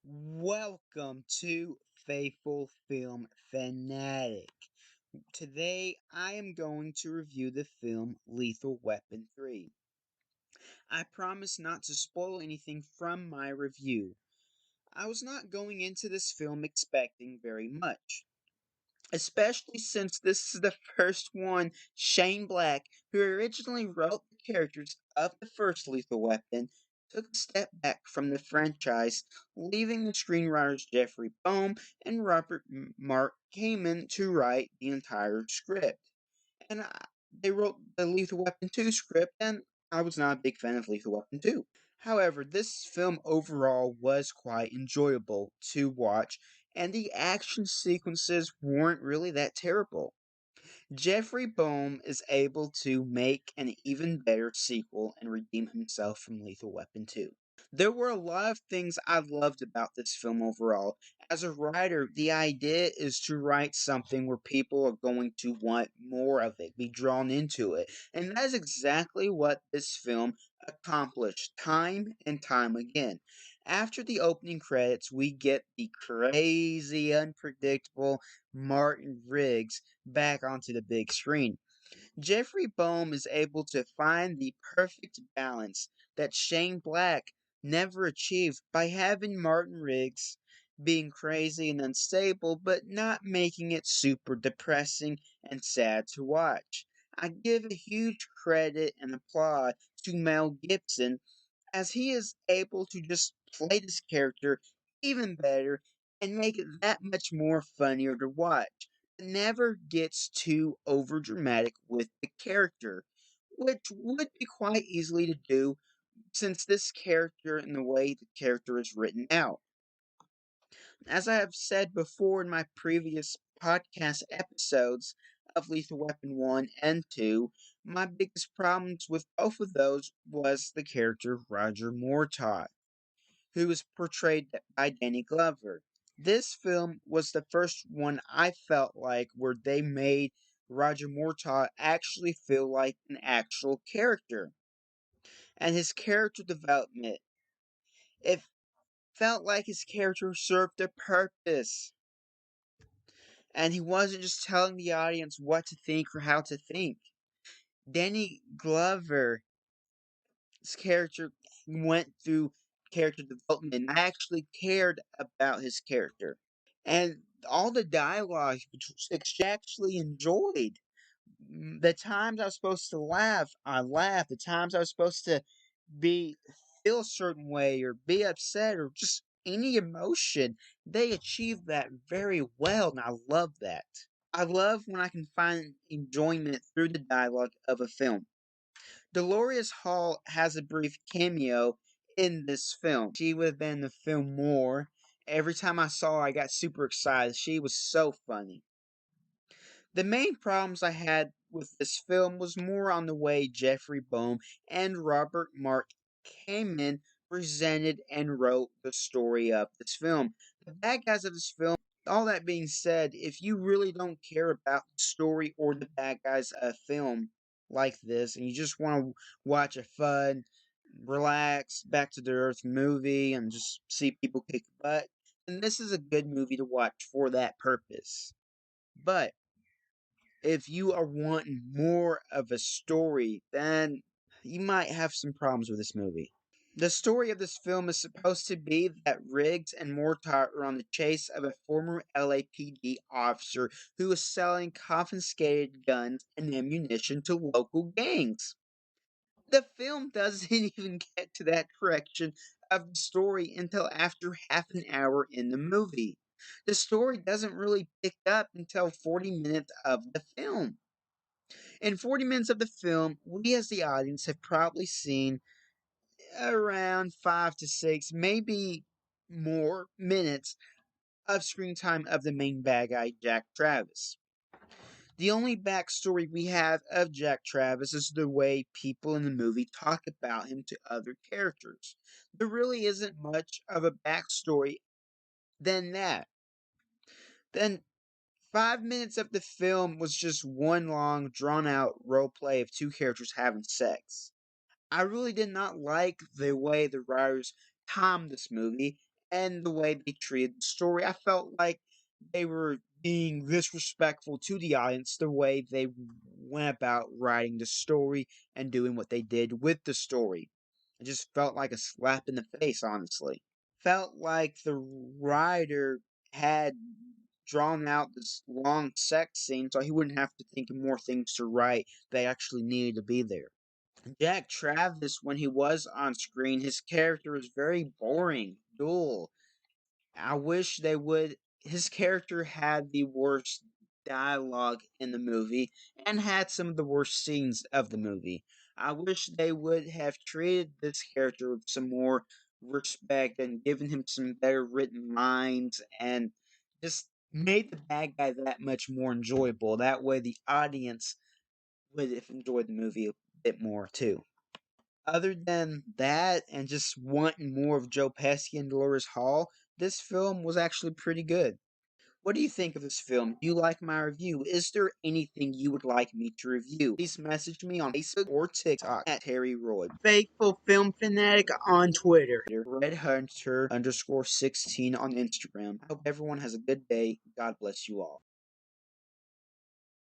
Welcome to Faithful Film Fanatic. Today I am going to review the film Lethal Weapon 3. I promise not to spoil anything from my review. I was not going into this film expecting very much, especially since this is the first one Shane Black, who originally wrote the characters of the first Lethal Weapon, took a step back from the franchise, leaving the screenwriters Jeffrey Boehm and Robert Mark Kamen to write the entire script. And they wrote the Lethal Weapon 2 script, and I was not a big fan of Lethal Weapon 2. However, this film overall was quite enjoyable to watch, and the action sequences weren't really that terrible. Jeffrey Boehm is able to make an even better sequel and redeem himself from Lethal Weapon 2. There were a lot of things I loved about this film overall. As a writer, the idea is to write something where people are going to want more of it, be drawn into it. And that is exactly what this film accomplished time and time again. After the opening credits, we get the crazy, unpredictable Martin Riggs back onto the big screen. Jeffrey Boehm is able to find the perfect balance that Shane Black never achieved by having Martin Riggs being crazy and unstable, but not making it super depressing and sad to watch. I give a huge credit and applaud to Mel Gibson as he is able to just play this character even better and make it that much more funnier to watch. It never gets too overdramatic with the character, which would be quite easily to do since this character and the way the character is written out. As I have said before in my previous podcast episodes of Lethal Weapon 1 and 2, my biggest problems with both of those was the character Roger Mortot, who was portrayed by Danny Glover. This film was the first one I felt like where they made Roger Mortot actually feel like an actual character. And his character development, it felt like his character served a purpose. And he wasn't just telling the audience what to think or how to think. Danny Glover's character went through character development, and I actually cared about his character. And all the dialogue, which I actually enjoyed. The times I was supposed to laugh, I laughed. The times I was supposed to be feel a certain way or be upset or just any emotion, they achieved that very well, and I love that. I love when I can find enjoyment through the dialogue of a film. Dolores Hall has a brief cameo in this film. She would have been in the film more. Every time I saw her, I got super excited. She was so funny. The main problems I had with this film was more on the way Jeffrey Boehm and Robert Mark Kamen presented and wrote the story of this film. The bad guys of this film, all that being said, if you really don't care about the story or the bad guys of a film like this, and you just want to watch a fun, relax, back to the earth movie and just see people kick butt, then this is a good movie to watch for that purpose. But if you are wanting more of a story, then you might have some problems with this movie. The story of this film is supposed to be that Riggs and Mortar are on the chase of a former LAPD officer who is selling confiscated guns and ammunition to local gangs. The film doesn't even get to that correction of the story until after half an hour in the movie. The story doesn't really pick up until 40 minutes of the film. In 40 minutes of the film, we as the audience have probably seen around 5 to 6, maybe more minutes of screen time of the main bad guy, Jack Travis. The only backstory we have of Jack Travis is the way people in the movie talk about him to other characters. There really isn't much of a backstory than that. Then 5 minutes of the film was just one long, drawn out role play of two characters having sex. I really did not like the way the writers timed this movie, and the way they treated the story. I felt like they were being disrespectful to the audience the way they went about writing the story and doing what they did with the story. It just felt like a slap in the face, honestly. Felt like the writer had drawn out this long sex scene so he wouldn't have to think of more things to write that actually needed to be there. Jack Travis, when he was on screen, his character was very boring, dull. I wish they would. His character had the worst dialogue in the movie and had some of the worst scenes of the movie. I wish they would have treated this character with some more respect and given him some better written lines and just made the bad guy that much more enjoyable. That way, the audience would have enjoyed the movie a bit more too. Other than that, and just wanting more of Joe Pesci and Dolores Hall, this film was actually pretty good. What do you think of this film? Do you like my review? Is there anything you would like me to review? Please message me on Facebook or TikTok at Terry Roy. Faithful Film Fanatic on Twitter. Red Hunter _16 on Instagram. I hope everyone has a good day. God bless you all.